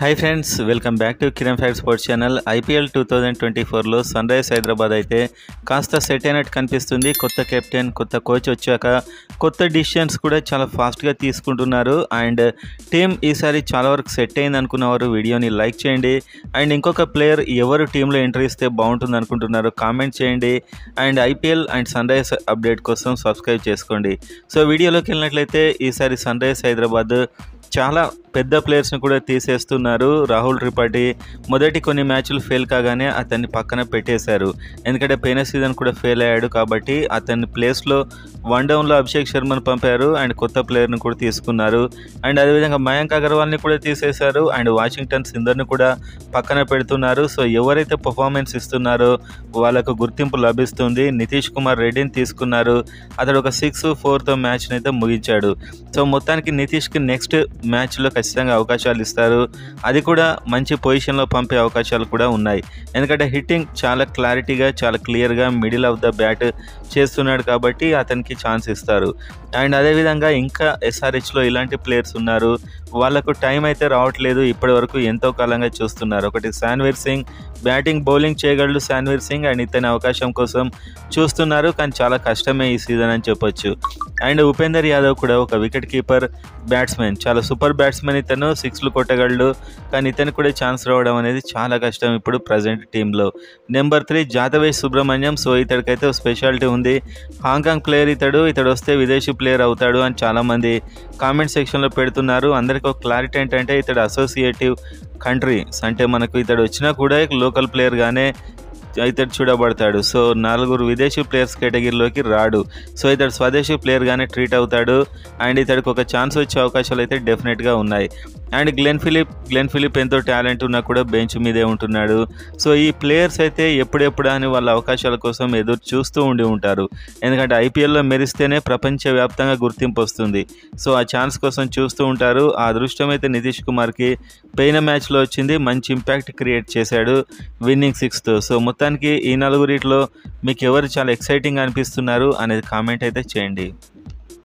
Hi friends, welcome back to Kiran fact sports channel. IPL 2024లో sun rise Hyderabad అయితే కాస్త set అయినట్టు కనిపిస్తుంది. కొత్త కెప్టెన్, కొత్త కోచ్ వచ్చాక కొత్త డిసిషన్స్ కూడా చాలా ఫాస్ట్గా తీసుకుంటున్నారు. అండ్ టీం ఈసారి చాలా వరకు సెట్ అయింది అనుకున్నవారు వీడియోని లైక్ చేయండి. అండ్ ఇంకొక ప్లేయర్ ఎవరు టీంలో ఎంట్రీ ఇస్తే బాగుంటుంది అనుకుంటున్నారు కామెంట్ చేయండి. And IPL and sunrise update కోసం సబ్స్క్రైబ్ చేసుకోండి. సో వీడియోలోకి వెళ్ళినట్లయితే ఈసారి సన్ రైజ్ హైదరాబాద్ చాలా పెద్ద ప్లేయర్స్ని కూడా తీసేస్తున్నారు. రాహుల్ త్రిపాఠి మొదటి కొన్ని మ్యాచ్లు ఫెయిల్ కాగానే అతన్ని పక్కన పెట్టేశారు. ఎందుకంటే పోయిన సీజన్ కూడా ఫెయిల్ అయ్యాడు కాబట్టి అతని ప్లేస్లో వన్ డౌన్లో అభిషేక్ శర్మను పంపారు. అండ్ కొత్త ప్లేయర్ని కూడా తీసుకున్నారు. అండ్ అదేవిధంగా మయాంక్ అగర్వాల్ని కూడా తీసేశారు. అండ్ వాషింగ్టన్ సుందర్ని కూడా పక్కన పెడుతున్నారు. సో ఎవరైతే పర్ఫార్మెన్స్ ఇస్తున్నారో వాళ్ళకు గుర్తింపు లభిస్తుంది. నితీష్ కుమార్ రెడ్డిని తీసుకున్నారు. అతడు ఒక 6-4తో మ్యాచ్ని అయితే ముగించాడు. సో మొత్తానికి నితీష్కి నెక్స్ట్ మ్యాచ్లో ఖచ్చితంగా అవకాశాలు ఇస్తారు. అది కూడా మంచి పొజిషన్లో పంపే అవకాశాలు కూడా ఉన్నాయి. ఎందుకంటే హిట్టింగ్ చాలా క్లారిటీగా, చాలా క్లియర్గా మిడిల్ ఆఫ్ ద బ్యాట్ చేస్తున్నాడు కాబట్టి అతనికి ఛాన్స్ ఇస్తారు. అండ్ అదేవిధంగా ఇంకా ఎస్ఆర్హెచ్లో ఇలాంటి ప్లేయర్స్ ఉన్నారు. వాళ్ళకు టైం అయితే రావట్లేదు. ఇప్పటి వరకు ఎంతో కాలంగా చూస్తున్నారు. ఒకటి శాన్వీర్ సింగ్, బ్యాటింగ్ బౌలింగ్ చేయగలడు శాన్వీర్ సింగ్. అండ్ ఇతని అవకాశం కోసం చూస్తున్నారు. కానీ చాలా కష్టమే ఈ సీజన్ అని చెప్పొచ్చు. అండ్ ఉపేందర్ యాదవ్ కూడా ఒక వికెట్ కీపర్ బ్యాట్స్మెన్, చాలా సూపర్ బ్యాట్స్మెన్. ఇతను 6లు కొట్టగలడు. కానీ ఇతను కూడా ఛాన్స్ రావడం అనేది చాలా కష్టం ఇప్పుడు ప్రజెంట్ టీంలో. నెంబర్ 3 జాతవేష్ సుబ్రహ్మణ్యం. సో ఇతడికైతే స్పెషాలిటీ ఉంది. హాంకాంగ్ ప్లేయర్ ఇతడు వస్తే విదేశీ ప్లేయర్ అవుతాడు అని చాలామంది కామెంట్ సెక్షన్లో పెడుతున్నారు. అందరికీ ఒక క్లారిటీ ఏంటంటే ఇతడు అసోసియేటివ్ కంట్రీస్, అంటే మనకు ఇతడు వచ్చినా కూడా లోకల్ ప్లేయర్గానే ఇతడు చూడబడతాడు. సో 4 విదేశీ ప్లేయర్స్ కేటగిరీలోకి రాడు. సో ఇతడు స్వదేశీ ప్లేయర్గానే ట్రీట్ అవుతాడు. అండ్ ఇతడికి ఒక ఛాన్స్ వచ్చే అవకాశాలు అయితే డెఫినెట్గా ఉన్నాయి. అండ్ గ్లెన్ ఫిలిప్ ఎంతో టాలెంట్ ఉన్నా కూడా బెంచ్ మీదే ఉంటున్నాడు. సో ఈ ప్లేయర్స్ అయితే ఎప్పుడెప్పుడు అని వాళ్ళ అవకాశాల కోసం ఎదురు చూస్తూ ఉండి ఉంటారు. ఎందుకంటే ఐపీఎల్లో మెరిస్తేనే ప్రపంచవ్యాప్తంగా గుర్తింపు వస్తుంది. సో ఆ ఛాన్స్ కోసం చూస్తూ ఉంటారు. ఆ అదృష్టం అయితే నితీష్ కుమార్కి పోయిన మ్యాచ్లో వచ్చింది. మంచి ఇంపాక్ట్ క్రియేట్ చేశాడు విన్నింగ్ 6తో. సో మొత్తానికి ఈ 4 మీకు ఎవరు చాలా ఎక్సైటింగ్ అనిపిస్తున్నారు అనేది కామెంట్ అయితే చేయండి.